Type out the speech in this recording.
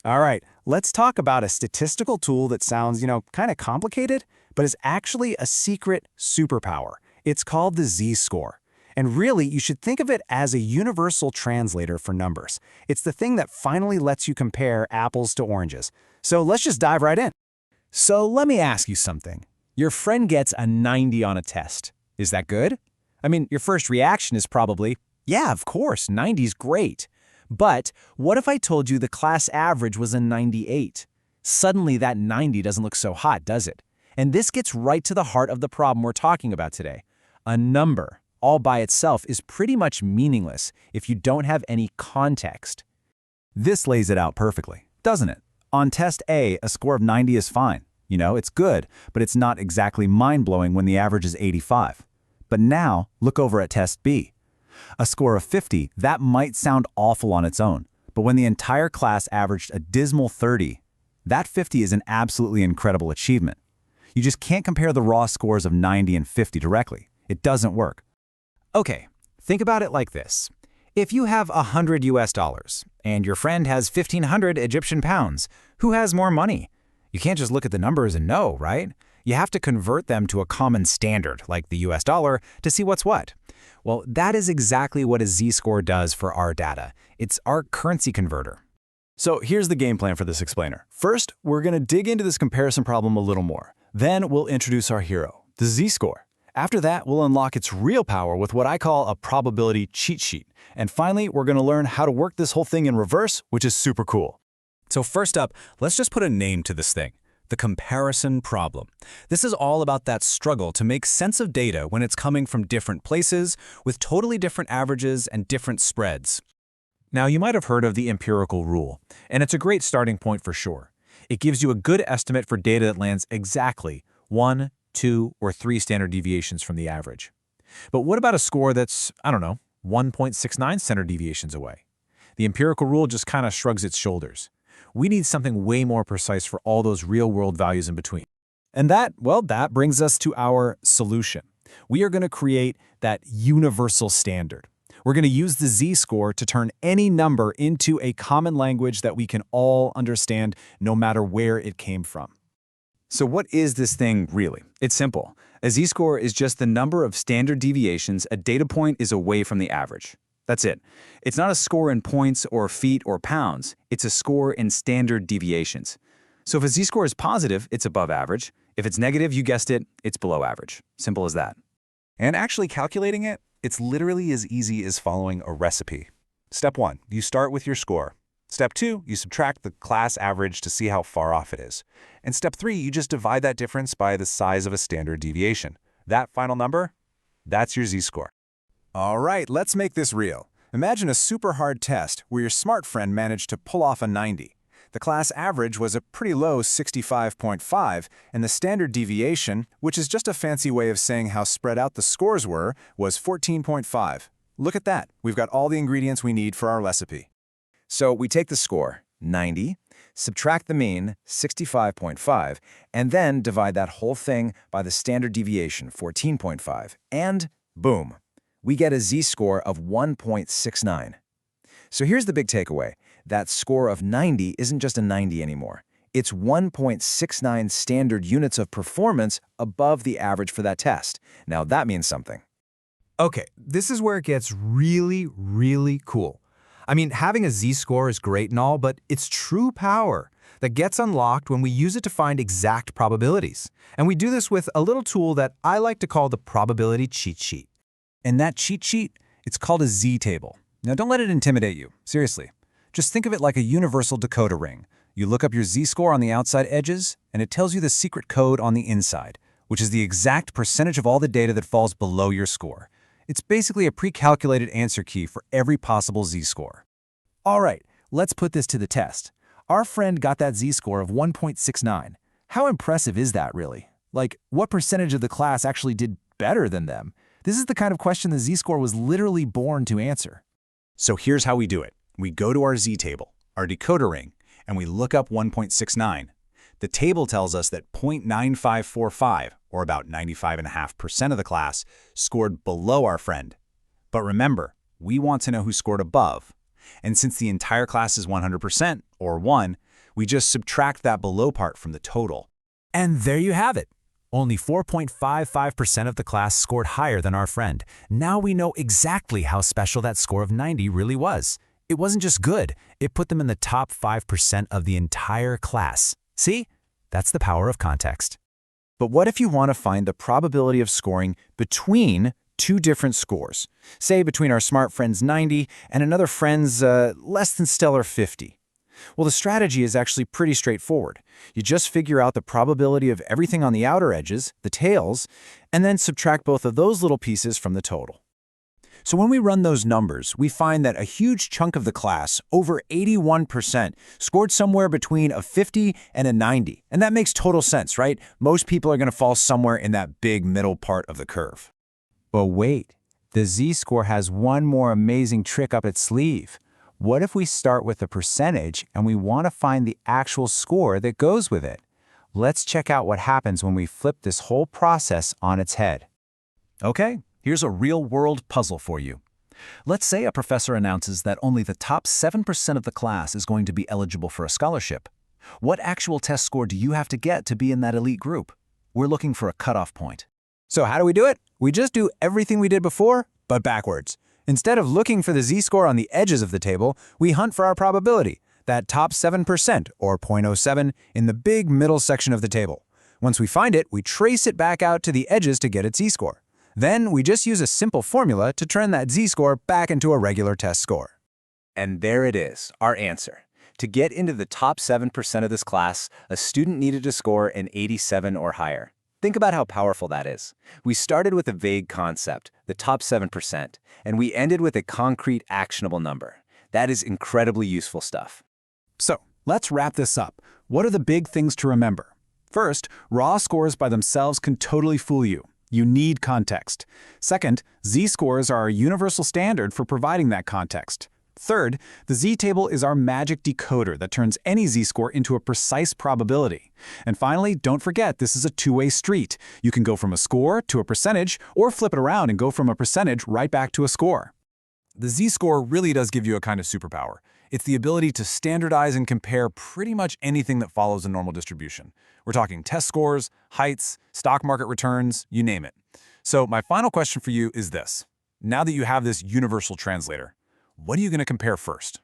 All right, let's talk about a statistical tool that sounds, kind of complicated, but is actually a secret superpower. It's called the z-score. And really, you should think of it as a universal translator for numbers. It's the thing that finally lets you compare apples to oranges. So let's just dive right in. So let me ask you something. Your friend gets a 90 on a test. Is that good? I mean, your first reaction is probably, yeah, of course, 90's great. But what if I told you the class average was a 98? Suddenly that 90 doesn't look so hot, does it? And this gets right to the heart of the problem we're talking about today. A number, all by itself, is pretty much meaningless if you don't have any context. This lays it out perfectly, doesn't it? On test A, a score of 90 is fine. It's good, but it's not exactly mind-blowing when the average is 85. But now, look over at test B. A score of 50, that might sound awful on its own, but when the entire class averaged a dismal 30, that 50 is an absolutely incredible achievement. You just can't compare the raw scores of 90 and 50 directly. It doesn't work. Okay, think about it like this. If you have $100 US and your friend has 1,500 Egyptian pounds, who has more money? You can't just look at the numbers and know, right? You have to convert them to a common standard, like the US dollar, to see what's what. Well, that is exactly what a z-score does for our data. It's our currency converter. So here's the game plan for this explainer. First, we're going to dig into this comparison problem a little more. Then we'll introduce our hero, the z-score. After that, we'll unlock its real power with what I call a probability cheat sheet. And finally, we're going to learn how to work this whole thing in reverse, which is super cool. So first up, let's just put a name to this thing. The comparison problem. This is all about that struggle to make sense of data when it's coming from different places with totally different averages and different spreads. Now, you might have heard of the empirical rule, and it's a great starting point for sure. It gives you a good estimate for data that lands exactly 1, 2, or 3 standard deviations from the average. But what about a score that's, 1.69 standard deviations away? The empirical rule just kind of shrugs its shoulders. We need something way more precise for all those real-world values in between. And that brings us to our solution. We are going to create that universal standard. We're going to use the z-score to turn any number into a common language that we can all understand no matter where it came from. So what is this thing really? It's simple. A z-score is just the number of standard deviations a data point is away from the average. That's it. It's not a score in points or feet or pounds. It's a score in standard deviations. So if a z-score is positive, it's above average. If it's negative, you guessed it, it's below average. Simple as that. And actually calculating it, it's literally as easy as following a recipe. Step 1, you start with your score. Step 2, you subtract the class average to see how far off it is. And step 3, you just divide that difference by the size of a standard deviation. That final number, that's your z-score. All right, let's make this real. Imagine a super hard test where your smart friend managed to pull off a 90. The class average was a pretty low 65.5, and the standard deviation, which is just a fancy way of saying how spread out the scores were, was 14.5. Look at that. We've got all the ingredients we need for our recipe. So we take the score, 90, subtract the mean, 65.5, and then divide that whole thing by the standard deviation, 14.5, and boom. We get a z-score of 1.69. So here's the big takeaway. That score of 90 isn't just a 90 anymore. It's 1.69 standard units of performance above the average for that test. Now that means something. Okay, this is where it gets really, really cool. I mean, having a z-score is great and all, but it's true power that gets unlocked when we use it to find exact probabilities. And we do this with a little tool that I like to call the probability cheat sheet. And that cheat sheet, it's called a z-table. Now don't let it intimidate you, seriously. Just think of it like a universal decoder ring. You look up your z-score on the outside edges, and it tells you the secret code on the inside, which is the exact percentage of all the data that falls below your score. It's basically a pre-calculated answer key for every possible z-score. All right, let's put this to the test. Our friend got that z-score of 1.69. How impressive is that, really? Like, what percentage of the class actually did better than them? This is the kind of question the z-score was literally born to answer. So here's how we do it. We go to our z-table, our decoder ring, and we look up 1.69. The table tells us that 0.9545, or about 95.5% of the class, scored below our friend. But remember, we want to know who scored above. And since the entire class is 100%, or 1, We just subtract that below part from the total. And there you have it. Only 4.55% of the class scored higher than our friend. Now we know exactly how special that score of 90 really was. It wasn't just good, it put them in the top 5% of the entire class. See? That's the power of context. But what if you want to find the probability of scoring between two different scores? Say between our smart friend's 90 and another friend's less than stellar 50. Well, the strategy is actually pretty straightforward. You just figure out the probability of everything on the outer edges, the tails, and then subtract both of those little pieces from the total. So when we run those numbers, we find that a huge chunk of the class, over 81%, scored somewhere between a 50 and a 90. And that makes total sense, right? Most people are going to fall somewhere in that big middle part of the curve. But wait, the z-score has one more amazing trick up its sleeve. What if we start with a percentage and we want to find the actual score that goes with it? Let's check out what happens when we flip this whole process on its head. Okay, here's a real-world puzzle for you. Let's say a professor announces that only the top 7% of the class is going to be eligible for a scholarship. What actual test score do you have to get to be in that elite group? We're looking for a cutoff point. So how do we do it? We just do everything we did before, but backwards. Instead of looking for the z-score on the edges of the table, we hunt for our probability, that top 7%, or 0.07, in the big middle section of the table. Once we find it, we trace it back out to the edges to get its z-score. Then we just use a simple formula to turn that z-score back into a regular test score. And there it is, our answer. To get into the top 7% of this class, a student needed to score an 87 or higher. Think about how powerful that is. We started with a vague concept, the top 7%, and we ended with a concrete, actionable number. That is incredibly useful stuff. So, let's wrap this up. What are the big things to remember? First, raw scores by themselves can totally fool you. You need context. Second, z-scores are a universal standard for providing that context. Third, the z-table is our magic decoder that turns any z-score into a precise probability. And finally, don't forget this is a two-way street. You can go from a score to a percentage, or flip it around and go from a percentage right back to a score. The z-score really does give you a kind of superpower. It's the ability to standardize and compare pretty much anything that follows a normal distribution. We're talking test scores, heights, stock market returns, you name it. So my final question for you is this. Now that you have this universal translator, what are you going to compare first?